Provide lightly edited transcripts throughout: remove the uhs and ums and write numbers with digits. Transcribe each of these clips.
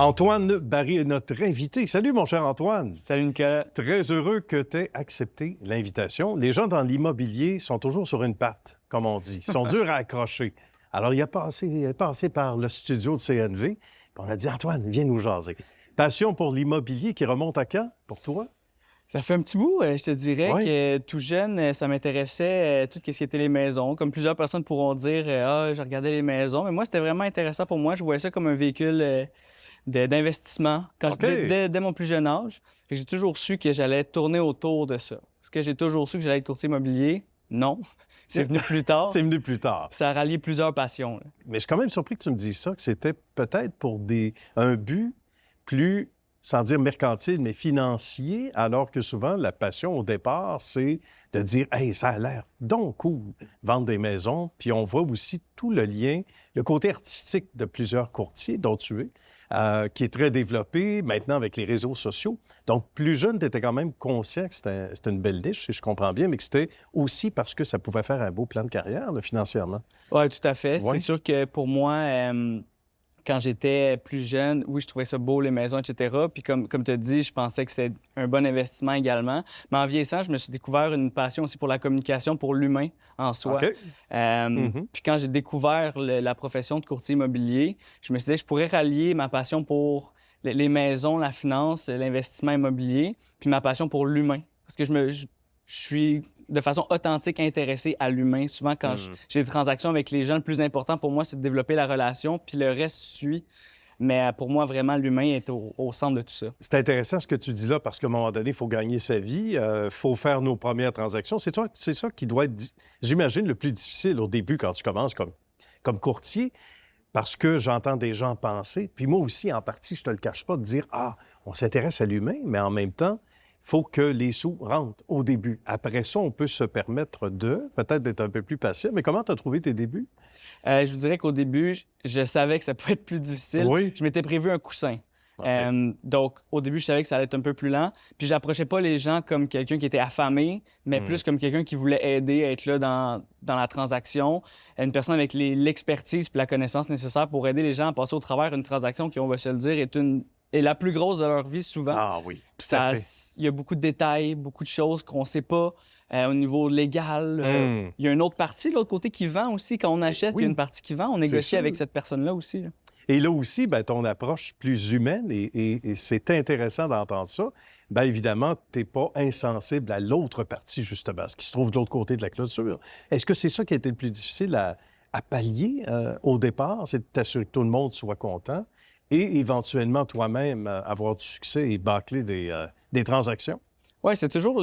Antoine Barry est notre invité. Salut, mon cher Antoine. Salut, Nicolas. Très heureux que tu aies accepté l'invitation. Les gens dans l'immobilier sont toujours sur une patte, comme on dit. Ils sont durs à accrocher. Alors, il est passé par le studio de CNV, puis on a dit, Antoine, viens nous jaser. Passion pour l'immobilier qui remonte à quand, pour toi? Ça fait un petit bout, je te dirais, Ouais. que tout jeune, ça m'intéressait, tout ce qui était les maisons. Comme plusieurs personnes pourront dire, je regardais les maisons. Mais moi, c'était vraiment intéressant pour moi. Je voyais ça comme un véhicule d'investissement OK. dès mon plus jeune âge. Fait que j'ai toujours su que j'allais tourner autour de ça. Est-ce que j'ai toujours su que j'allais être courtier immobilier? Non. C'est venu plus tard. C'est venu plus tard. Ça a rallié plusieurs passions, là. Mais je suis quand même surpris que tu me dises ça, que c'était peut-être pour un but plus, sans dire mercantile, mais financier, alors que souvent, la passion au départ, c'est de dire « Hey, ça a l'air donc cool, vendre des maisons ». Puis on voit aussi tout le lien, le côté artistique de plusieurs courtiers, dont tu es, qui est très développé maintenant avec les réseaux sociaux. Donc, plus jeune, tu étais quand même conscient que c'était une belle niche, si je comprends bien, mais que c'était aussi parce que ça pouvait faire un beau plan de carrière, là, financièrement. Oui, tout à fait. Ouais. C'est sûr que pour moi, quand j'étais plus jeune, oui, je trouvais ça beau, les maisons, etc. Puis comme tu as dit, je pensais que c'était un bon investissement également. Mais en vieillissant, je me suis découvert une passion aussi pour la communication, pour l'humain en soi. OK. Puis quand j'ai découvert la profession de courtier immobilier, je me suis dit que je pourrais rallier ma passion pour les maisons, la finance, l'investissement immobilier, puis ma passion pour l'humain. Parce que je suis de façon authentique intéressé à l'humain. Souvent, quand j'ai des transactions avec les gens, le plus important pour moi, c'est de développer la relation, puis le reste suit. Mais pour moi, vraiment, l'humain est au centre de tout ça. C'est intéressant ce que tu dis là, parce qu'à un moment donné, il faut gagner sa vie, il faut faire nos premières transactions. C'est ça qui doit être, j'imagine, le plus difficile au début quand tu commences comme courtier, parce que j'entends des gens penser, puis moi aussi, en partie, je te le cache pas, de dire « Ah, on s'intéresse à l'humain, mais en même temps, il faut que les sous rentrent au début. Après ça, on peut se permettre peut-être d'être un peu plus patient. Mais comment tu as trouvé tes débuts? Je vous dirais qu'au début, je savais que ça pouvait être plus difficile. Oui. Je m'étais prévu un coussin. OK. Donc, au début, je savais que ça allait être un peu plus lent. Puis, j'approchais pas les gens comme quelqu'un qui était affamé, mais plus comme quelqu'un qui voulait aider à être là dans la transaction. Une personne avec l'expertise et la connaissance nécessaire pour aider les gens à passer au travers une transaction qui, on va se le dire, est la plus grosse de leur vie souvent. Ah oui, Puis tout à fait. il y a beaucoup de détails, beaucoup de choses qu'on ne sait pas au niveau légal. Il y a une autre partie, de l'autre côté, qui vend aussi. Quand on achète, il y a une partie qui vend. On négocie avec cette personne-là aussi, là. Et là aussi, bien, ton approche plus humaine, et c'est intéressant d'entendre ça, bien évidemment, tu n'es pas insensible à l'autre partie, justement, ce qui se trouve de l'autre côté de la clôture. Est-ce que c'est ça qui a été le plus difficile à pallier au départ? C'est de t'assurer que tout le monde soit content et éventuellement toi-même avoir du succès et bâcler des transactions? Oui, c'est toujours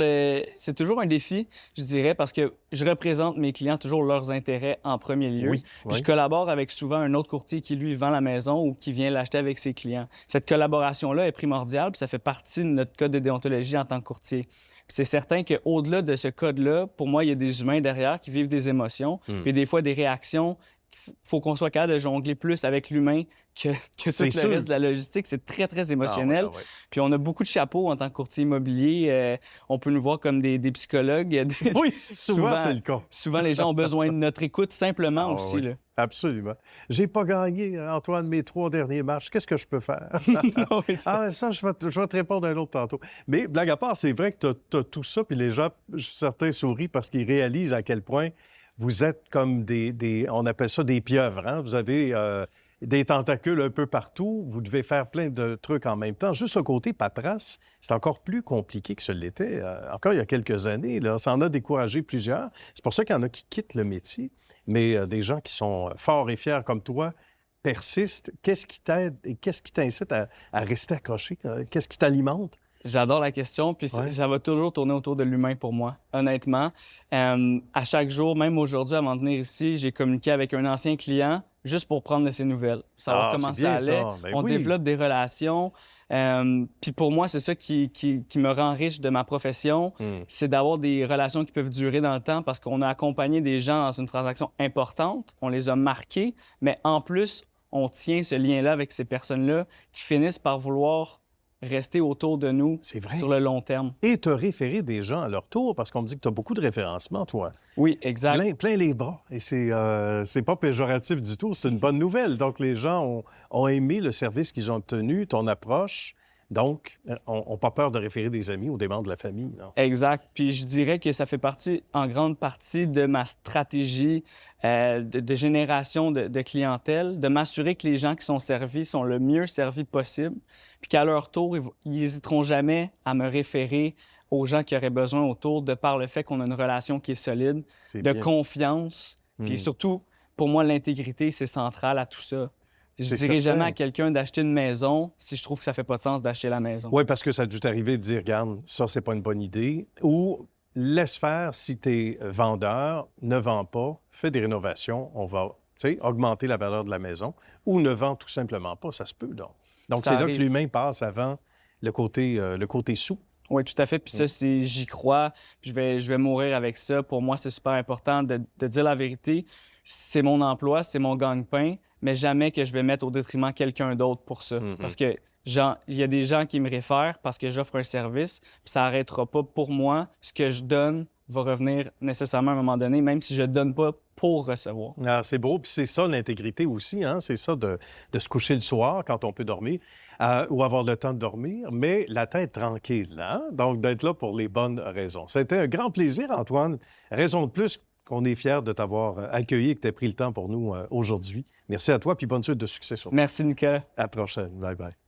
un défi, je dirais, parce que je représente mes clients toujours leurs intérêts en premier lieu. Oui, Puis oui. je collabore avec souvent un autre courtier qui, lui, vend la maison ou qui vient l'acheter avec ses clients. Cette collaboration-là est primordiale, puis ça fait partie de notre code de déontologie en tant que courtier. Puis c'est certain qu'au-delà de ce code-là, pour moi, il y a des humains derrière qui vivent des émotions, puis des fois des réactions. Il faut qu'on soit capable de jongler plus avec l'humain que tout le reste de la logistique. C'est très, très émotionnel. Ah ouais. Puis on a beaucoup de chapeaux en tant que courtier immobilier. On peut nous voir comme des psychologues. Oui, souvent c'est le cas. Souvent, les gens ont besoin de notre écoute simplement aussi. Oui. Là. Absolument. J'ai pas gagné, Antoine, mes 3 derniers matchs. Qu'est-ce que je peux faire? Oui, Ah, ça, je vais te répondre un autre tantôt. Mais blague à part, c'est vrai que tu as tout ça, puis les gens, certains sourient parce qu'ils réalisent à quel point vous êtes comme on appelle ça des pieuvres, hein? Vous avez des tentacules un peu partout. Vous devez faire plein de trucs en même temps. Juste le côté paperasse, c'est encore plus compliqué que ce l'était. Encore il y a quelques années, là, ça en a découragé plusieurs. C'est pour ça qu'il y en a qui quittent le métier. Mais des gens qui sont forts et fiers comme toi persistent. Qu'est-ce qui t'aide et qu'est-ce qui t'incite à rester accroché? Qu'est-ce qui t'alimente? J'adore la question, puis ça va toujours tourner autour de l'humain pour moi, honnêtement. À chaque jour, même aujourd'hui, avant de venir ici, j'ai communiqué avec un ancien client juste pour prendre de ses nouvelles, savoir comment ça allait. On développe des relations. Puis pour moi, c'est ça qui me rend riche de ma profession, c'est d'avoir des relations qui peuvent durer dans le temps parce qu'on a accompagné des gens dans une transaction importante, on les a marqués, mais en plus, on tient ce lien-là avec ces personnes-là qui finissent par vouloir rester autour de nous sur le long terme. Et te référer des gens à leur tour, parce qu'on me dit que tu as beaucoup de référencement, toi. Oui, exact. Plein les bras. Et c'est pas péjoratif du tout, c'est une bonne nouvelle. Donc, les gens ont aimé le service qu'ils ont obtenu, ton approche. Donc, n'ont pas peur de référer des amis ou des membres de la famille. Non? Exact. Puis je dirais que ça fait partie, en grande partie, de ma stratégie de génération de clientèle, de m'assurer que les gens qui sont servis sont le mieux servis possible, puis qu'à leur tour, ils n'hésiteront jamais à me référer aux gens qui auraient besoin autour, de par le fait qu'on a une relation qui est solide, de confiance. Puis surtout, pour moi, l'intégrité, c'est central à tout ça. Je ne dirais jamais à quelqu'un d'acheter une maison si je trouve que ça ne fait pas de sens d'acheter la maison. Oui, parce que ça a dû t'arriver de dire, regarde, ça, c'est pas une bonne idée. Ou laisse faire si tu es vendeur, ne vends pas, fais des rénovations, on va augmenter la valeur de la maison. Ou ne vends tout simplement pas, ça se peut donc. Donc, c'est là que l'humain passe avant le côté sous. Oui, tout à fait. Puis ça, j'y crois. Puis je vais mourir avec ça. Pour moi, c'est super important de dire la vérité. C'est mon emploi, c'est mon gagne-pain, mais jamais que je vais mettre au détriment quelqu'un d'autre pour ça. Parce que il y a des gens qui me réfèrent parce que j'offre un service, puis ça n'arrêtera pas pour moi. Ce que je donne va revenir nécessairement à un moment donné, même si je ne donne pas pour recevoir. Ah, c'est beau. Puis c'est ça, l'intégrité aussi. Hein? C'est ça de se coucher le soir quand on peut dormir ou avoir le temps de dormir, mais la tête tranquille. Hein? Donc, d'être là pour les bonnes raisons. C'était un grand plaisir, Antoine. Raison de plus qu'on est fiers de t'avoir accueilli et que tu aies pris le temps pour nous aujourd'hui. Merci à toi, puis bonne suite de succès sur toi. Merci, Nicolas. À la prochaine. Bye-bye.